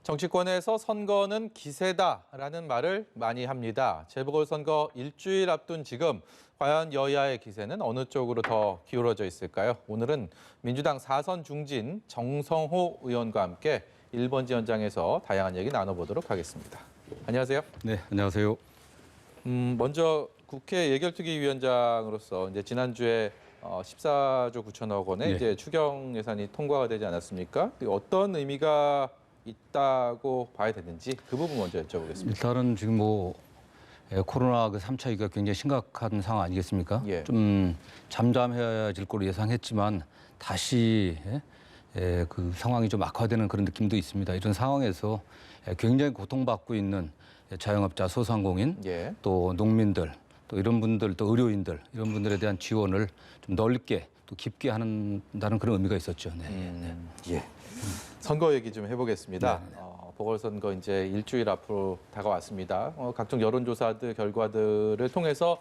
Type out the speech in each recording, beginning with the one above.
정치권에서 선거는 기세다라는 말을 많이 합니다. 재보궐선거 일주일 앞둔 지금 과연 여야의 기세는 어느 쪽으로 더 기울어져 있을까요? 오늘은 민주당 4선 중진 정성호 의원과 함께 1번지 현장에서 다양한 얘기 나눠보도록 하겠습니다. 안녕하세요. 네, 안녕하세요. 먼저 국회 예결특위위원장으로서 이제 지난주에 14조 9천억 원의 네. 이제 추경 예산이 통과가 되지 않았습니까? 어떤 의미가 있다고 봐야 되는지 그 부분 먼저 여쭤보겠습니다. 일단은 지금 코로나 그 3차 위기가 굉장히 심각한 상황 아니겠습니까? 예. 좀 잠잠해질 거로 예상했지만 다시 그 상황이 좀 악화되는 그런 느낌도 있습니다. 이런 상황에서 굉장히 고통받고 있는 자영업자, 소상공인, 예. 또 농민들, 또 이런 분들, 또 의료인들 이런 분들에 대한 지원을 좀 넓게 또 깊게 한다는 그런 의미가 있었죠. 네. 예. 선거 얘기 좀 해보겠습니다. 네. 보궐선거 이제 일주일 앞으로 다가왔습니다. 각종 여론조사들 결과들을 통해서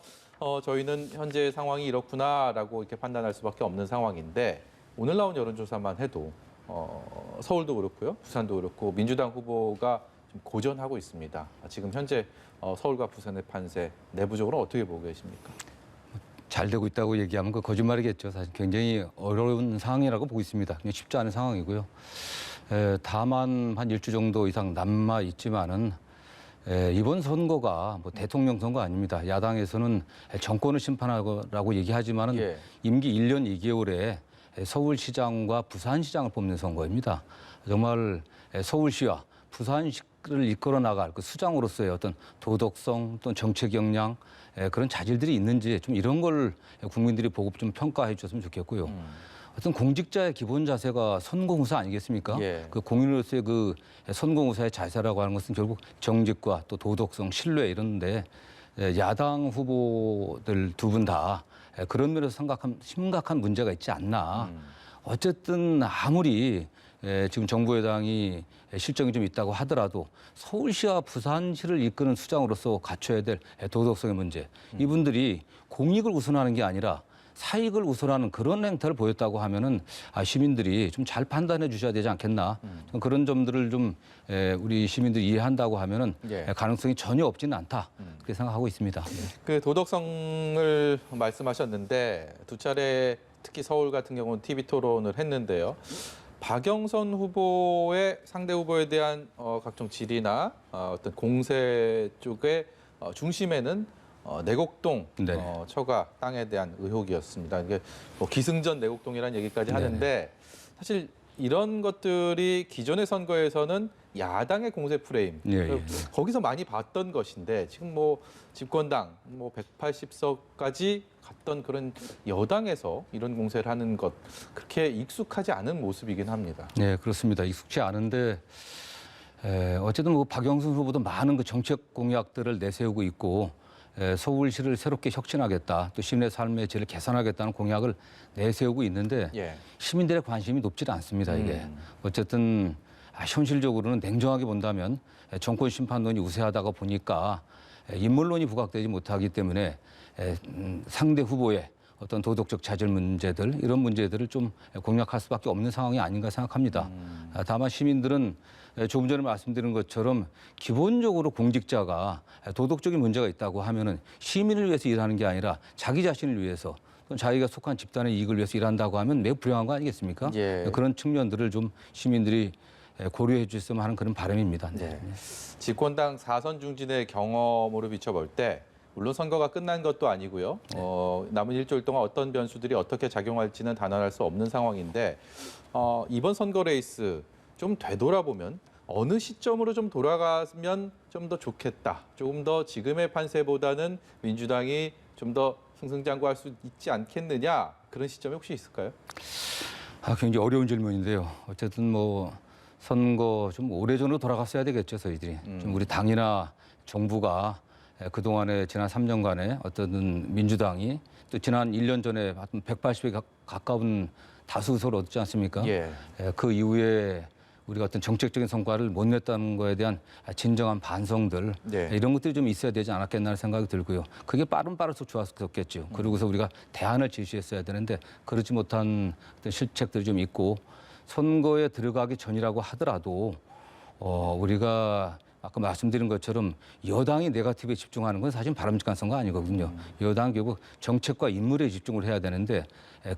저희는 현재 상황이 이렇구나라고 이렇게 판단할 수밖에 없는 상황인데 오늘 나온 여론조사만 해도 서울도 그렇고요, 부산도 그렇고 민주당 후보가 좀 고전하고 있습니다. 지금 현재 서울과 부산의 판세 내부적으로 어떻게 보고 계십니까? 잘 되고 있다고 얘기하면 그 거짓말이겠죠. 사실 굉장히 어려운 상황이라고 보고 있습니다. 쉽지 않은 상황이고요. 다만 한 일주 정도 이상 남아 있지만은 이번 선거가 뭐 대통령 선거 아닙니다. 야당에서는 정권을 심판하라고 얘기하지만은 예. 임기 1년 2개월에 서울시장과 부산시장을 뽑는 선거입니다. 정말 서울시와 부산시를 이끌어 나갈 그 수장으로서의 어떤 도덕성 또는 정책 역량 그런 자질들이 있는지 좀 이런 걸 국민들이 보고 좀 평가해 주셨으면 좋겠고요. 어떤 공직자의 기본 자세가 선거구사 아니겠습니까? 예. 그 공인으로서의 그 선거구사의 자세라고 하는 것은 결국 정직과 또 도덕성, 신뢰 이런데 야당 후보들 두 분 다 그런 면에서 심각한 문제가 있지 않나. 어쨌든 아무리 지금 정부 여당이 실정이 좀 있다고 하더라도 서울시와 부산시를 이끄는 수장으로서 갖춰야 될 도덕성의 문제. 이분들이 공익을 우선하는 게 아니라 사익을 우선하는 그런 행태를 보였다고 하면은 시민들이 좀 잘 판단해 주셔야 되지 않겠나. 좀 그런 점들을 좀 우리 시민들이 이해한다고 하면은 예. 가능성이 전혀 없지는 않다. 그렇게 생각하고 있습니다. 그 도덕성을 말씀하셨는데 두 차례 특히 서울 같은 경우는 TV 토론을 했는데요. 박영선 후보의 상대 후보에 대한 각종 질의나 어떤 공세 쪽의 중심에는 내곡동 네. 처가 땅에 대한 의혹이었습니다. 이게 뭐 기승전 내곡동이라는 얘기까지 하는데 사실 이런 것들이 기존의 선거에서는 야당의 공세 프레임 예. 거기서 많이 봤던 것인데 지금 뭐 집권당 뭐 180석까지 갔던 그런 여당에서 이런 공세를 하는 것 그렇게 익숙하지 않은 모습이긴 합니다. 네, 그렇습니다. 익숙치 않은데 어쨌든 뭐 박영선 후보도 많은 그 정책 공약들을 내세우고 있고 서울시를 새롭게 혁신하겠다, 또 시민의 삶의 질을 개선하겠다는 공약을 내세우고 있는데 예. 시민들의 관심이 높지 않습니다. 이게 어쨌든 현실적으로는 냉정하게 본다면 정권 심판론이 우세하다가 보니까 인물론이 부각되지 못하기 때문에 상대 후보의 어떤 도덕적 자질 문제들 이런 문제들을 좀 공략할 수밖에 없는 상황이 아닌가 생각합니다. 다만 시민들은 조금 전에 말씀드린 것처럼 기본적으로 공직자가 도덕적인 문제가 있다고 하면은 시민을 위해서 일하는 게 아니라 자기 자신을 위해서 또는 자기가 속한 집단의 이익을 위해서 일한다고 하면 매우 불행한 거 아니겠습니까? 예. 그런 측면들을 좀 시민들이 고려해 주셨으면 하는 그런 바람입니다. 네. 집권당 4선 중진의 경험으로 비춰볼 때 물론 선거가 끝난 것도 아니고요. 남은 일주일 동안 어떤 변수들이 어떻게 작용할지는 단언할 수 없는 상황인데 이번 선거 레이스 좀 되돌아보면 어느 시점으로 좀 돌아가면 좀 더 좋겠다. 조금 더 지금의 판세보다는 민주당이 좀 더 승승장구할 수 있지 않겠느냐. 그런 시점이 혹시 있을까요? 굉장히 어려운 질문인데요. 어쨌든 뭐 선거 좀 오래전으로 돌아갔어야 되겠죠, 저희들이. 좀 우리 당이나 정부가 그동안에 지난 3년간에 어떤 민주당이 또 지난 1년 전에 180에 가까운 다수 의석을 얻지 않습니까? 예. 그 이후에 우리가 어떤 정책적인 성과를 못 냈다는 거에 대한 진정한 반성들 네. 이런 것들이 좀 있어야 되지 않았겠나 생각이 들고요. 그게 빠를수록 좋았겠죠. 그러고서 우리가 대안을 제시했어야 되는데 그러지 못한 어떤 실책들이 좀 있고 선거에 들어가기 전이라고 하더라도 우리가 아까 말씀드린 것처럼 여당이 네거티브에 집중하는 건 사실 바람직한 선거 아니거든요. 여당 결국 정책과 인물에 집중을 해야 되는데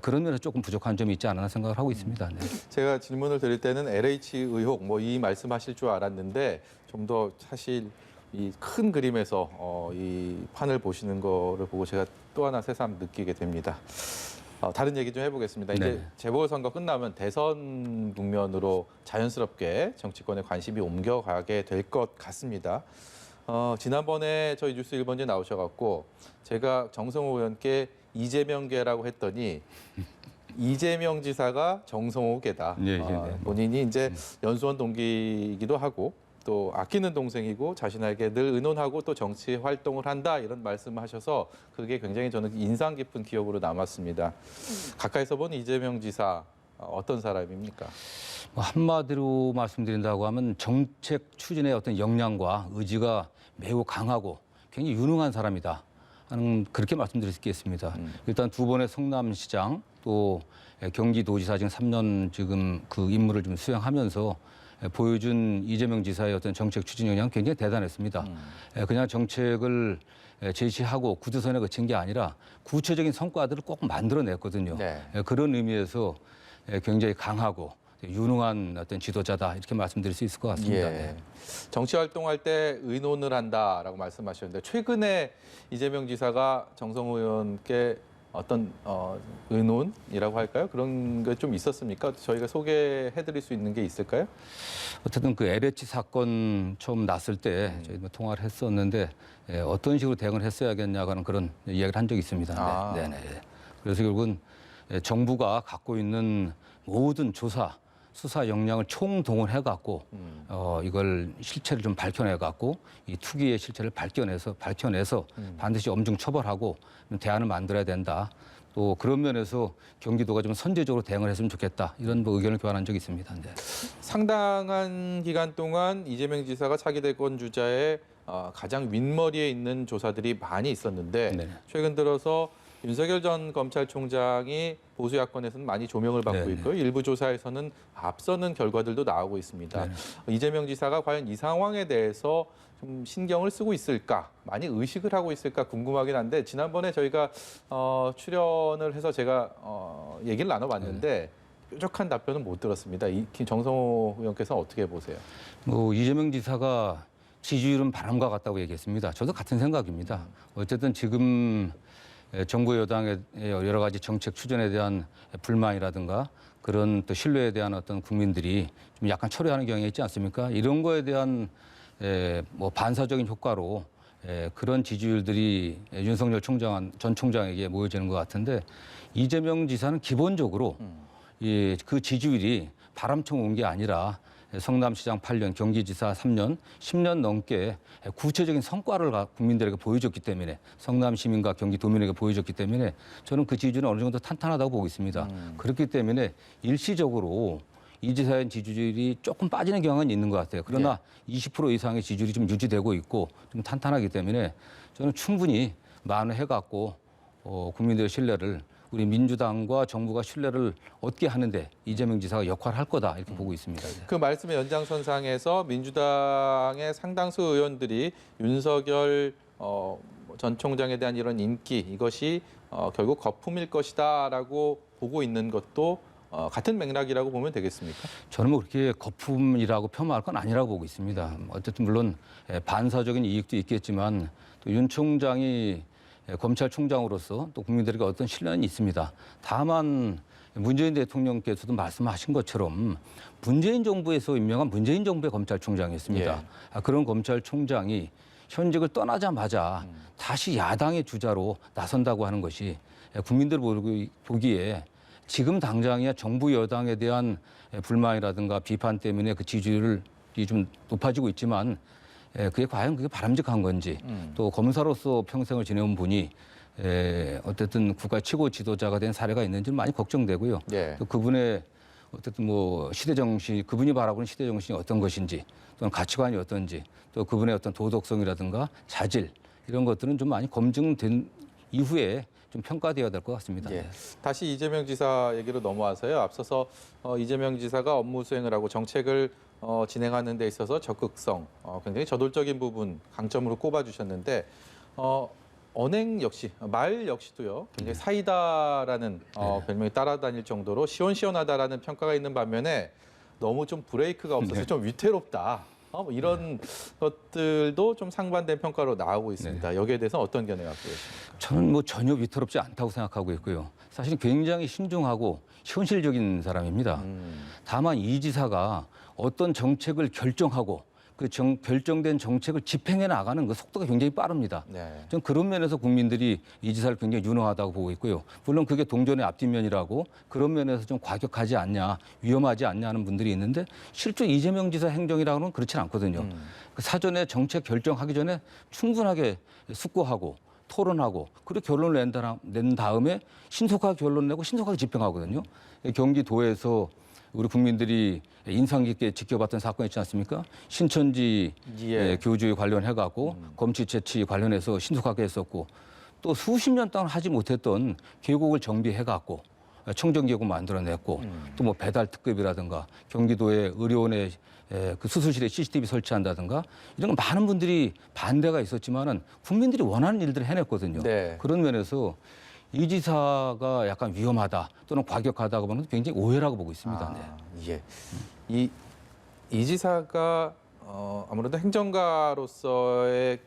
그런 면에서 조금 부족한 점이 있지 않나 생각을 하고 있습니다. 네. 제가 질문을 드릴 때는 LH 의혹 뭐 이 말씀하실 줄 알았는데 좀 더 사실 이 큰 그림에서 이 판을 보시는 거를 보고 제가 또 하나 새삼 느끼게 됩니다. 다른 얘기 좀 해보겠습니다. 이제 네. 재보궐선거 끝나면 대선 국면으로 자연스럽게 정치권의 관심이 옮겨가게 될 것 같습니다. 지난번에 저희 뉴스 1번지에 나오셔갖고 제가 정성호 의원께 이재명계라고 했더니 이재명 지사가 정성호계다. 네, 네. 본인이 이제 연수원 동기이기도 하고 또 아끼는 동생이고 자신에게 늘 의논하고 또 정치 활동을 한다 이런 말씀하셔서 그게 굉장히 저는 인상 깊은 기억으로 남았습니다. 가까이서 본 이재명 지사 어떤 사람입니까? 한마디로 말씀드린다고 하면 정책 추진의 어떤 역량과 의지가 매우 강하고 굉장히 유능한 사람이다 하는 그렇게 말씀드릴 수 있겠습니다. 일단 두 번의 성남시장 또 경기도지사 지금 3년 지금 그 임무를 좀 수행하면서 보여준 이재명 지사의 어떤 정책 추진 역량은 굉장히 대단했습니다. 그냥 정책을 제시하고 구두선에 그친 게 아니라 구체적인 성과들을 꼭 만들어냈거든요. 네. 그런 의미에서 굉장히 강하고 유능한 어떤 지도자다 이렇게 말씀드릴 수 있을 것 같습니다. 네. 정치 활동할 때 의논을 한다라고 말씀하셨는데 최근에 이재명 지사가 정성호 의원께 어떤 의논이라고 할까요? 그런 게 좀 있었습니까? 저희가 소개해드릴 수 있는 게 있을까요? 어쨌든 그 LH 사건 처음 났을 때 저희 통화를 했었는데 어떤 식으로 대응을 했어야겠냐고 하는 그런 이야기를 한 적이 있습니다. 네, 네. 그래서 결국은 정부가 갖고 있는 모든 수사 역량을 총동원해 갖고 이걸 실체를 좀 밝혀내 갖고 이 투기의 실체를 밝혀내서 반드시 엄중 처벌하고 대안을 만들어야 된다. 또 그런 면에서 경기도가 좀 선제적으로 대응을 했으면 좋겠다. 이런 뭐 의견을 교환한 적이 있습니다. 네. 상당한 기간 동안 이재명 지사가 차기 대권 주자의 가장 윗머리에 있는 조사들이 많이 있었는데 네. 최근 들어서 윤석열 전 검찰총장이 보수 야권에서는 많이 조명을 받고 네네. 있고요. 일부 조사에서는 앞서는 결과들도 나오고 있습니다. 네네. 이재명 지사가 과연 이 상황에 대해서 좀 신경을 쓰고 있을까, 많이 의식을 하고 있을까 궁금하긴 한데 지난번에 저희가 출연을 해서 제가 얘기를 나눠봤는데 뾰족한 답변은 못 들었습니다. 정성호 의원께서는 어떻게 보세요? 뭐 이재명 지사가 지지율은 바람과 같다고 얘기했습니다. 저도 같은 생각입니다. 어쨌든 지금 정부 여당의 여러 가지 정책 추진에 대한 불만이라든가 그런 또 신뢰에 대한 어떤 국민들이 좀 약간 철회하는 경향이 있지 않습니까? 이런 거에 대한 뭐 반사적인 효과로 그런 지지율들이 윤석열 전 총장에게 모여지는 것 같은데 이재명 지사는 기본적으로 그 지지율이 바람처럼 온 게 아니라 성남시장 8년, 경기지사 3년, 10년 넘게 구체적인 성과를 국민들에게 보여줬기 때문에 성남 시민과 경기도민에게 보여줬기 때문에 저는 그 지지율은 어느 정도 탄탄하다고 보고 있습니다. 그렇기 때문에 일시적으로 이 지사의 지지율이 조금 빠지는 경향은 있는 것 같아요. 그러나 20% 이상의 지지율이 좀 유지되고 있고 좀 탄탄하기 때문에 저는 충분히 만회해갖고 국민들의 신뢰를 우리 민주당과 정부가 신뢰를 얻게 하는데 이재명 지사가 역할을 할 거다 이렇게 보고 있습니다. 그 말씀의 연장선상에서 민주당의 상당수 의원들이 윤석열 전 총장에 대한 이런 인기 이것이 결국 거품일 것이다라고 보고 있는 것도 같은 맥락이라고 보면 되겠습니까? 저는 뭐 그렇게 거품이라고 폄하할 건 아니라고 보고 있습니다. 어쨌든 물론 반사적인 이익도 있겠지만 또 윤 총장이 검찰총장으로서 또 국민들에게 어떤 신뢰는 있습니다. 다만 문재인 대통령께서도 말씀하신 것처럼 문재인 정부에서 임명한 문재인 정부의 검찰총장이었습니다. 그런 검찰총장이 현직을 떠나자마자 다시 야당의 주자로 나선다고 하는 것이 국민들 보기에 지금 당장이야 정부 여당에 대한 불만이라든가 비판 때문에 그 지지율이 좀 높아지고 있지만 그게 과연 그게 바람직한 건지 또 검사로서 평생을 지내온 분이 어쨌든 국가 최고 지도자가 된 사례가 있는지 많이 걱정되고요. 또 그분의 어쨌든 뭐 시대 정신, 그분이 바라보는 시대 정신이 어떤 것인지 또는 가치관이 어떤지 또 그분의 어떤 도덕성이라든가 자질 이런 것들은 좀 많이 검증된 이후에 좀 평가되어야 될 것 같습니다. 다시 이재명 지사 얘기로 넘어와서요. 앞서서 이재명 지사가 업무 수행을 하고 정책을 진행하는 데 있어서 적극성, 굉장히 저돌적인 부분 강점으로 꼽아주셨는데 언행 역시 말 역시도요 굉장히 사이다라는 별명이 따라다닐 정도로 시원시원하다라는 평가가 있는 반면에 너무 좀 브레이크가 없어서 좀 위태롭다. 뭐 이런 것들도 좀 상반된 평가로 나오고 있습니다. 여기에 대해서 어떤 견해 갖고 계십니까? 저는 뭐 전혀 위태롭지 않다고 생각하고 있고요. 사실 굉장히 신중하고 현실적인 사람입니다. 다만 이 지사가 어떤 정책을 결정하고 그 결정된 정책을 집행해 나가는 그 속도가 굉장히 빠릅니다. 네. 전 그런 면에서 국민들이 이 지사를 굉장히 유능하다고 보고 있고요. 물론 그게 동전의 앞뒷면이라고 그런 면에서 좀 과격하지 않냐, 위험하지 않냐 하는 분들이 있는데 실제 이재명 지사 행정이라고는 그렇지 않거든요. 그 사전에 정책 결정하기 전에 충분하게 숙고하고 토론하고 그리고 결론을 낸 다음에 신속하게 결론 내고 신속하게 집행하거든요. 경기도에서 우리 국민들이 인상 깊게 지켜봤던 사건이 있지 않습니까? 신천지 교주에 관련해갖고 검치 채취 관련해서 신속하게 했었고 또 수십 년 동안 하지 못했던 계곡을 정비해갖고 청정계곡 만들어냈고 또 뭐 배달 특급이라든가 경기도의 의료원에 그 수술실에 CCTV 설치한다든가 이런 건 많은 분들이 반대가 있었지만은 국민들이 원하는 일들을 해냈거든요. 네. 그런 면에서 이 지사가 약간 위험하다 또는 과격하다고 보는 건 굉장히 오해라고 보고 있습니다. 네. 예. 이 지사가 아무래도 행정가로서의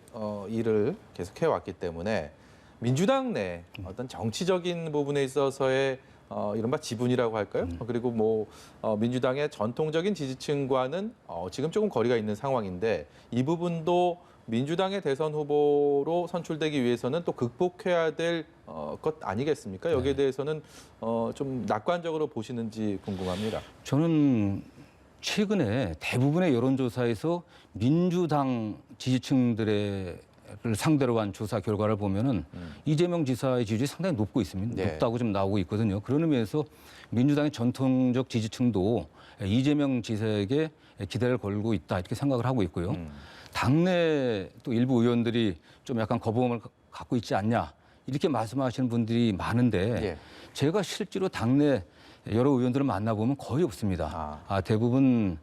일을 계속해 왔기 때문에 민주당 내 어떤 정치적인 부분에 있어서의 이른바 지분이라고 할까요? 그리고 뭐 민주당의 전통적인 지지층과는 지금 조금 거리가 있는 상황인데 이 부분도 민주당의 대선 후보로 선출되기 위해서는 또 극복해야 될 것 아니겠습니까? 여기에 대해서는 좀 낙관적으로 보시는지 궁금합니다. 저는 최근에 대부분의 여론조사에서 민주당 지지층들을 상대로 한 조사 결과를 보면은 이재명 지사의 지지율이 상당히 높고 있습니다. 네. 높다고 좀 나오고 있거든요. 그런 의미에서 민주당의 전통적 지지층도 이재명 지사에게 기대를 걸고 있다 이렇게 생각을 하고 있고요. 당내 또 일부 의원들이 좀 약간 거부감을 갖고 있지 않냐 이렇게 말씀하시는 분들이 많은데 제가 실제로 당내 여러 의원들을 만나보면 거의 없습니다. 대부분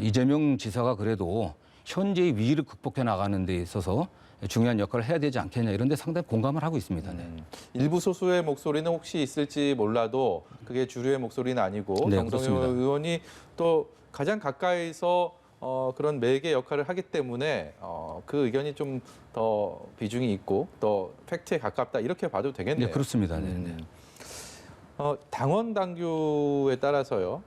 이재명 지사가 그래도 현재의 위기를 극복해 나가는 데 있어서 중요한 역할을 해야 되지 않겠냐 이런 데 상당히 공감을 하고 있습니다. 네. 일부 소수의 목소리는 혹시 있을지 몰라도 그게 주류의 목소리는 아니고 네, 정성효 그렇습니다. 의원이 또 가장 가까이서 그런 매개 역할을 하기 때문에 그 의견이 좀 더 비중이 있고 더 팩트에 가깝다 이렇게 봐도 되겠네요. 네, 그렇습니다. 네. 당원 당규에 따라서요.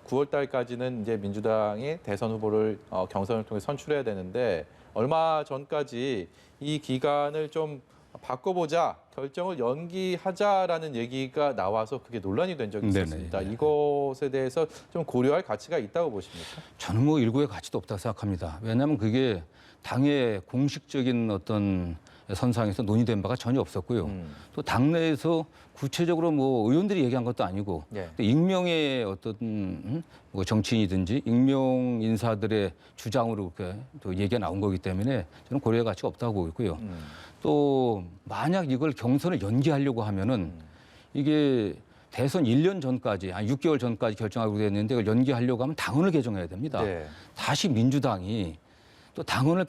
9월 달까지는 이제 민주당이 대선 후보를 경선을 통해 선출해야 되는데 얼마 전까지 이 기간을 좀 바꿔보자, 결정을 연기하자라는 얘기가 나와서 그게 논란이 된 적이 있었습니다. 네네. 이것에 대해서 좀 고려할 가치가 있다고 보십니까? 저는 뭐 일고의 가치도 없다고 생각합니다. 왜냐하면 그게 당의 공식적인 어떤 선상에서 논의된 바가 전혀 없었고요. 또 당내에서 구체적으로 뭐 의원들이 얘기한 것도 아니고 또 익명의 어떤 뭐 정치인이든지 익명 인사들의 주장으로 그렇게 또 얘기가 나온 거기 때문에 저는 고려의 가치가 없다고 보고 있고요. 또 만약 이걸 경선을 연기하려고 하면은 이게 대선 1년 전까지, 6개월 전까지 결정하고 됐는데 이걸 연기하려고 하면 당헌을 개정해야 됩니다. 다시 민주당이 또 당헌을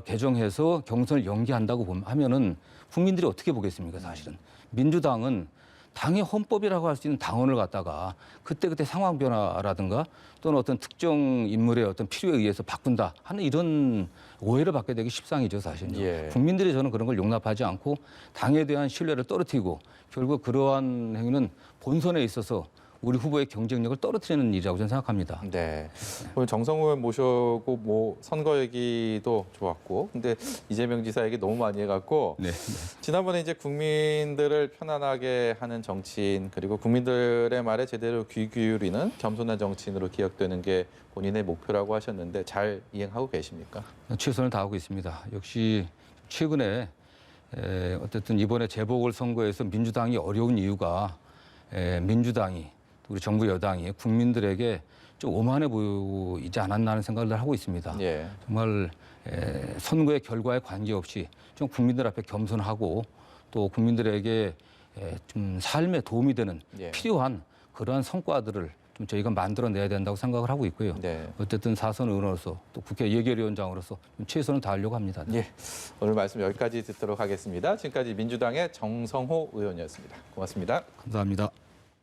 개정해서 경선을 연기한다고 하면은 국민들이 어떻게 보겠습니까, 사실은. 민주당은 당의 헌법이라고 할 수 있는 당헌을 갖다가 그때그때 상황 변화라든가 또는 어떤 특정 인물의 어떤 필요에 의해서 바꾼다 하는 이런 오해를 받게 되기 십상이죠, 사실은요. 국민들이 저는 그런 걸 용납하지 않고 당에 대한 신뢰를 떨어뜨리고 결국 그러한 행위는 본선에 있어서 우리 후보의 경쟁력을 떨어뜨리는 일이라고 저는 생각합니다. 네. 오늘 정성호 의원 모셔고 뭐 선거 얘기도 좋았고, 근데 이재명 지사 얘기 너무 많이 해갖고 지난번에 이제 국민들을 편안하게 하는 정치인 그리고 국민들의 말에 제대로 귀 기울이는 겸손한 정치인으로 기억되는 게 본인의 목표라고 하셨는데 잘 이행하고 계십니까? 최선을 다하고 있습니다. 역시 최근에 어쨌든 이번에 재보궐선거에서 민주당이 어려운 이유가 민주당이 우리 정부 여당이 국민들에게 좀 오만해 보이지 않았나 하는 생각을 하고 있습니다. 정말 선거의 결과에 관계없이 좀 국민들 앞에 겸손하고 또 국민들에게 좀 삶에 도움이 되는 필요한 그러한 성과들을 좀 저희가 만들어내야 된다고 생각을 하고 있고요. 네. 어쨌든 사선 의원으로서 또 국회 예결위원장으로서 좀 최선을 다하려고 합니다. 예, 오늘 말씀 여기까지 듣도록 하겠습니다. 지금까지 민주당의 정성호 의원이었습니다. 고맙습니다. 감사합니다.